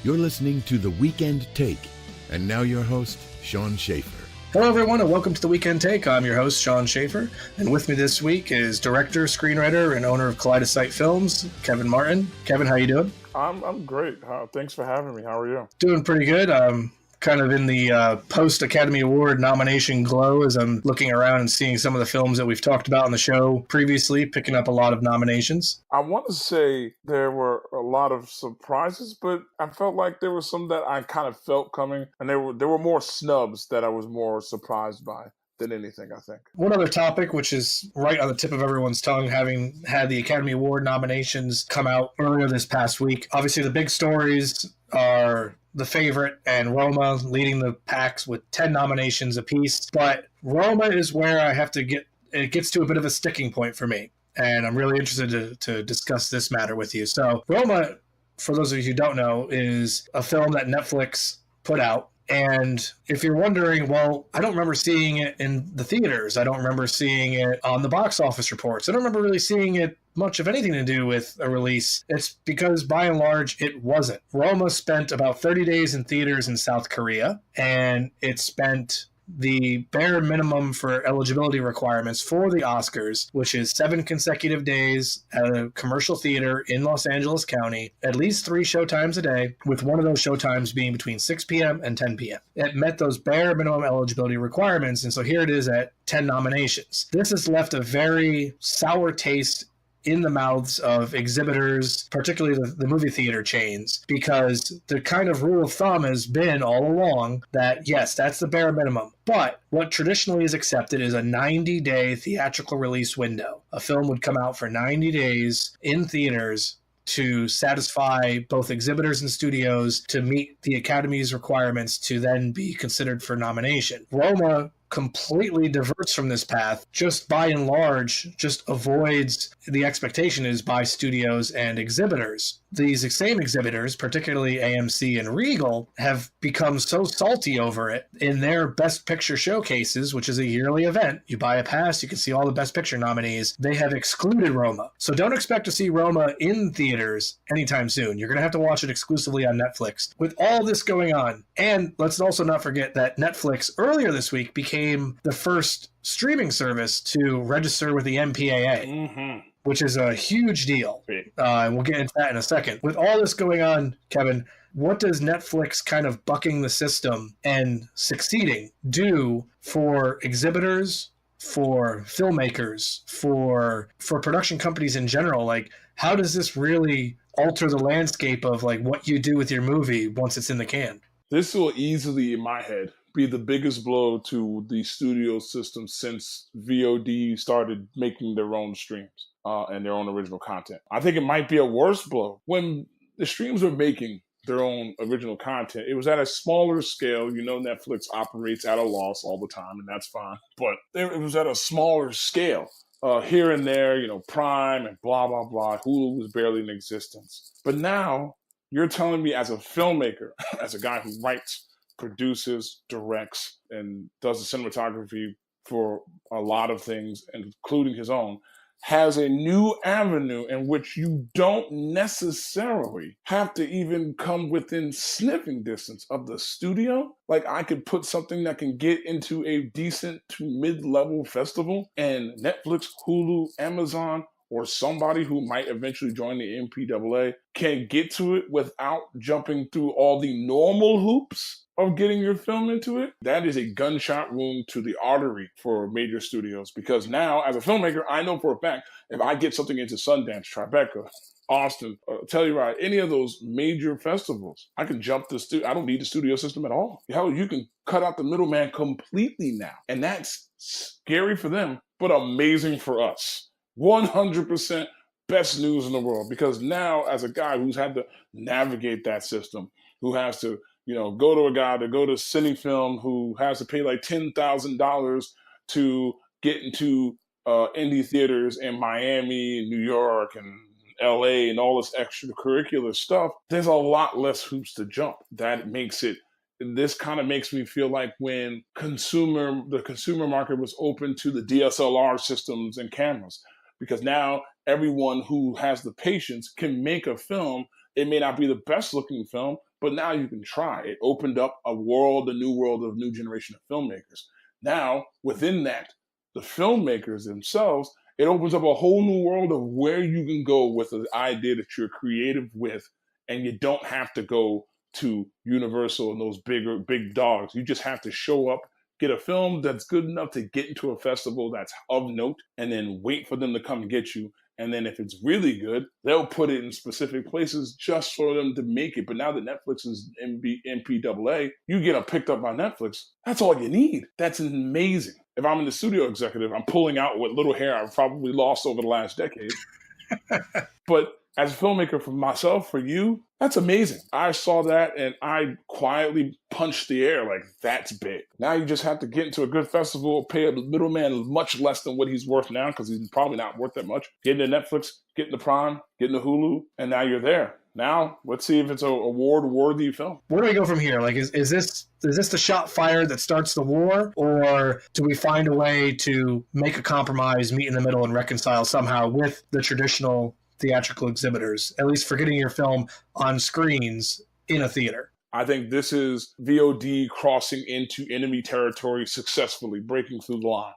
You're listening to The Weekend Take. And now your host, Sean Schaefer. Hello, everyone, and welcome to The Weekend Take. I'm your host, Sean Schaefer, and with me this week is director, screenwriter, and owner of Kaleidosite Films, Kevin Martin. Kevin, how you doing? I'm great. Thanks for having me. How are you? Doing pretty good. I'm kind of in the post-Academy Award nomination glow as I'm looking around and seeing some of the films that we've talked about on the show previously, picking up a lot of nominations. I want to say there were a lot of surprises, but I felt like there were some that I kind of felt coming, and there were more snubs that I was more surprised by than anything, I think. One other topic, which is right on the tip of everyone's tongue, having had the Academy Award nominations come out earlier this past week. Obviously, the big stories are The Favorite and Roma leading the packs with 10 nominations apiece. But Roma is where I have to it gets to a bit of a sticking point for me. And I'm really interested to discuss this matter with you. So Roma, for those of you who don't know, is a film that Netflix put out. And if you're wondering, well, I don't remember seeing it in the theaters. I don't remember seeing it on the box office reports. I don't remember really seeing it much of anything to do with a release. It's because, by and large, it wasn't. Roma spent about 30 days in theaters in South Korea, and it spent the bare minimum for eligibility requirements for the Oscars, which is 7 consecutive days at a commercial theater in Los Angeles County, at least 3 showtimes a day, with one of those showtimes being between 6 p.m. and 10 p.m. It met those bare minimum eligibility requirements, and so here it is at 10 nominations. This has left a very sour taste in the mouths of exhibitors, particularly the movie theater chains, because the kind of rule of thumb has been all along that, yes, that's the bare minimum. But what traditionally is accepted is a 90-day theatrical release window. A film would come out for 90 days in theaters to satisfy both exhibitors and studios to meet the Academy's requirements to then be considered for nomination. Roma completely diverts from this path, just by and large, just avoids the expectation is by studios and exhibitors. These same exhibitors, particularly AMC and Regal, have become so salty over it in their Best Picture showcases, which is a yearly event. You buy a pass, you can see all the Best Picture nominees. They have excluded Roma. So don't expect to see Roma in theaters anytime soon. You're going to have to watch it exclusively on Netflix. With all this going on, and let's also not forget that Netflix earlier this week became the first streaming service to register with the MPAA. Mm-hmm. Which is a huge deal. And we'll get into that in a second. With all this going on, Kevin, what does Netflix kind of bucking the system and succeeding do for exhibitors, for filmmakers, for production companies in general? Like, how does this really alter the landscape of like what you do with your movie once it's in the can? This will easily, in my head, be the biggest blow to the studio system since VOD started making their own streams and their own original content. I think it might be a worse blow. When the streams were making their own original content, it was at a smaller scale. You know, Netflix operates at a loss all the time, and that's fine. But it was at a smaller scale. Here and there, you know, Prime and blah, blah, blah. Hulu was barely in existence. But now you're telling me as a filmmaker, as a guy who writes, produces, directs, and does the cinematography for a lot of things, including his own, has a new avenue in which you don't necessarily have to even come within sniffing distance of the studio. Like, I could put something that can get into a decent to mid-level festival, and Netflix, Hulu, Amazon, or somebody who might eventually join the MPAA can get to it without jumping through all the normal hoops of getting your film into it. That is a gunshot wound to the artery for major studios, because now, as a filmmaker, I know for a fact if I get something into Sundance, Tribeca, Austin, Telluride, any of those major festivals, I can jump the studio. I don't need the studio system at all. Hell, you can cut out the middleman completely now. And that's scary for them, but amazing for us. 100% best news in the world, because now, as a guy who's had to navigate that system, who has to, you know, go to a guy to go to Cinefilm, who has to pay like $10,000 to get into indie theaters in Miami, New York, and LA, and all this extracurricular stuff, there's a lot less hoops to jump. That makes it, this kind of makes me feel like when the consumer market was open to the DSLR systems and cameras, because now everyone who has the patience can make a film. It may not be the best looking film, but now you can try. It opened up a new world of new generation of filmmakers. Now, within that, the filmmakers themselves, it opens up a whole new world of where you can go with an idea that you're creative with, and you don't have to go to Universal and those big dogs. You just have to show up, get a film that's good enough to get into a festival that's of note, and then wait for them to come and get you. And then if it's really good, they'll put it in specific places just for them to make it. But now that Netflix is MPAA, you get them picked up by Netflix. That's all you need. That's amazing. If I'm in the studio executive, I'm pulling out what little hair I've probably lost over the last decade. But as a filmmaker, for myself, for you, that's amazing. I saw that and I quietly punched the air like, that's big. Now you just have to get into a good festival, pay a middleman much less than what he's worth now, because he's probably not worth that much. Get into Netflix, get into Prime, get into Hulu, and now you're there. Now, let's see if it's an award-worthy film. Where do we go from here? Like, is this the shot fired that starts the war, or do we find a way to make a compromise, meet in the middle, and reconcile somehow with the traditional theatrical exhibitors, at least for getting your film on screens in a theater? I think this is VOD crossing into enemy territory successfully, breaking through the line.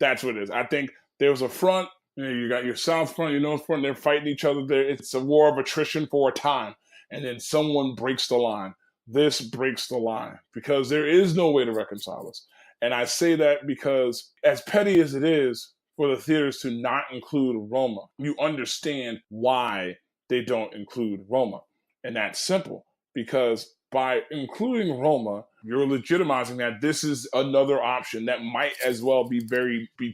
That's what it is. I think there was a front. You got your South front, your North front, they're fighting each other there. It's a war of attrition for a time. And then someone breaks the line. This breaks the line because there is no way to reconcile us. And I say that because as petty as it is for the theaters to not include Roma, you understand why they don't include Roma. And that's simple, because by including Roma, you're legitimizing that this is another option that might as well be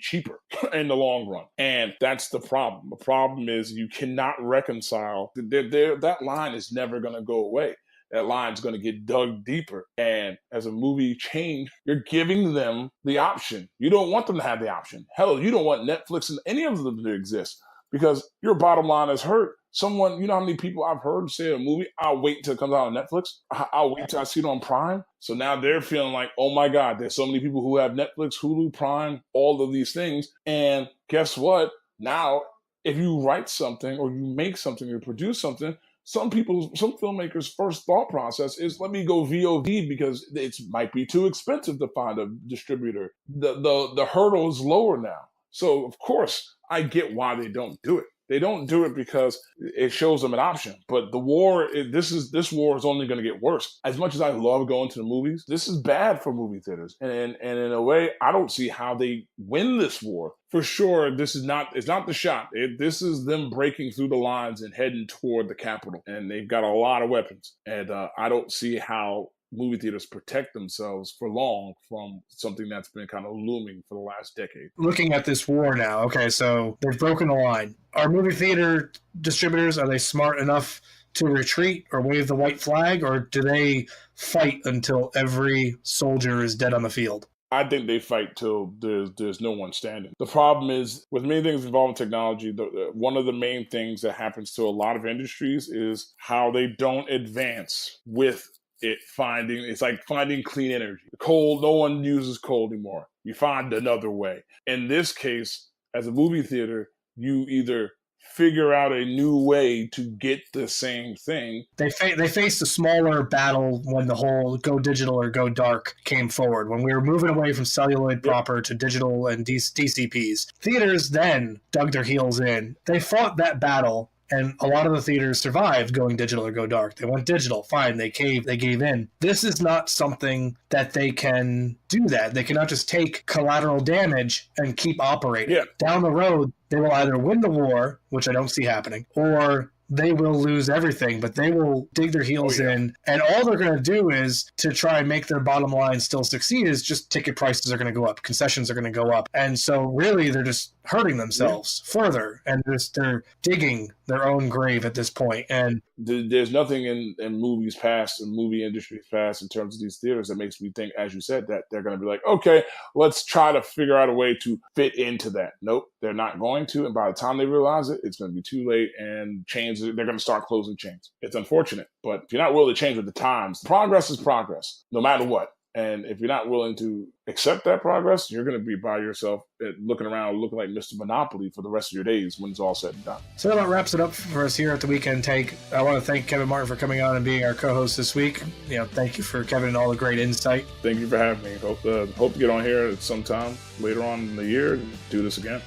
cheaper in the long run. And that's the problem. The problem is you cannot reconcile. That line is never going to go away. That line's going to get dug deeper. And as a movie chain, you're giving them the option. You don't want them to have the option. Hell, you don't want Netflix and any of them to exist because your bottom line is hurt. Someone, you know how many people I've heard say a movie, I'll wait till it comes out on Netflix. I'll wait till I see it on Prime. So now they're feeling like, oh my God, there's so many people who have Netflix, Hulu, Prime, all of these things. And guess what? Now, if you write something or you make something or produce something, some filmmakers' first thought process is, let me go VOD because it might be too expensive to find a distributor. The hurdle is lower now. So, of course, I get why they don't do it. They don't do it because it shows them an option. But the war, this war is only going to get worse. As much as I love going to the movies, this is bad for movie theaters. And in a way, I don't see how they win this war. For sure, it's not the shot. This is them breaking through the lines and heading toward the Capitol. And they've got a lot of weapons. And I don't see how movie theaters protect themselves for long from something that's been kind of looming for the last decade. Looking at this war now, okay, so they've broken the line. Are movie theater distributors, are they smart enough to retreat or wave the white flag, or do they fight until every soldier is dead on the field? I think they fight till there's no one standing. The problem is, with many things involving technology, one of the main things that happens to a lot of industries is how they don't advance with it's like finding clean energy. Coal, no one uses coal anymore. You find another way. In this case, as a movie theater, you either figure out a new way to get the same thing. They faced a smaller battle when the whole go digital or go dark came forward, when we were moving away from celluloid proper to digital and DCPs. Theaters then dug their heels in. They fought that battle. And a lot of the theaters survived going digital or go dark. They went digital, fine, they gave in. This is not something that they can do that. They cannot just take collateral damage and keep operating. Yeah. Down the road, they will either win the war, which I don't see happening, or they will lose everything, but they will dig their heels in. And all they're going to do is to try and make their bottom line still succeed is just ticket prices are going to go up. Concessions are going to go up. And so really they're just hurting themselves further. And they're digging their own grave at this point. And there's nothing in movies past and movie industries past in terms of these theaters that makes me think, as you said, that they're going to be like, okay, let's try to figure out a way to fit into that. Nope, they're not going to. And by the time they realize it, it's going to be too late, and they're going to start closing chains. It's unfortunate, but if you're not willing to change with the times, progress is progress, no matter what. And if you're not willing to accept that progress, you're going to be by yourself looking around, looking like Mr. Monopoly for the rest of your days when it's all said and done. So that wraps it up for us here at the Weekend Take. I want to thank Kevin Martin for coming on and being our co-host this week. Thank you for Kevin and all the great insight. Thank you for having me. Hope to get on here at some time later on in the year and do this again.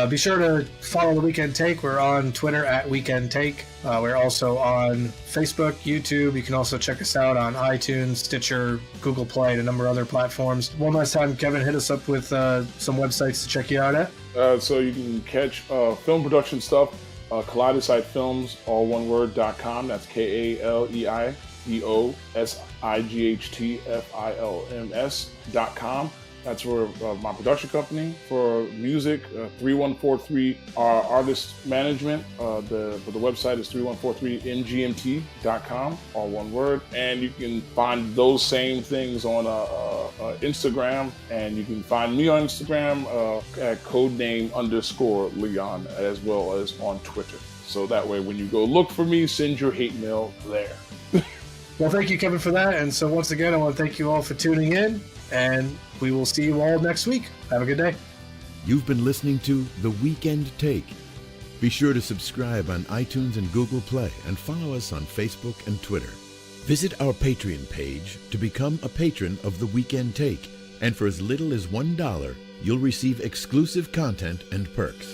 Be sure to follow the Weekend Take. We're on Twitter at Weekend Take. We're also on Facebook, YouTube. You can also check us out on iTunes, Stitcher, Google Play, and a number of other platforms. One last time, Kevin, hit us up with some websites to check you out at. So you can catch film production stuff, Kaleidosite Films, all one word.com. That's KALEIDOSIGHTFILMS.com. That's where my production company for music, 3143 artist management. The website is 3143mgmt.com, all one word. And you can find those same things on Instagram, and you can find me on Instagram at codename_Leon, as well as on Twitter. So that way, when you go look for me, send your hate mail there. Well, thank you, Kevin, for that. And so once again, I want to thank you all for tuning in, and we will see you all next week. Have a good day. You've been listening to The Weekend Take. Be sure to subscribe on iTunes and Google Play and follow us on Facebook and Twitter. Visit our Patreon page to become a patron of The Weekend Take. And for as little as $1, you'll receive exclusive content and perks.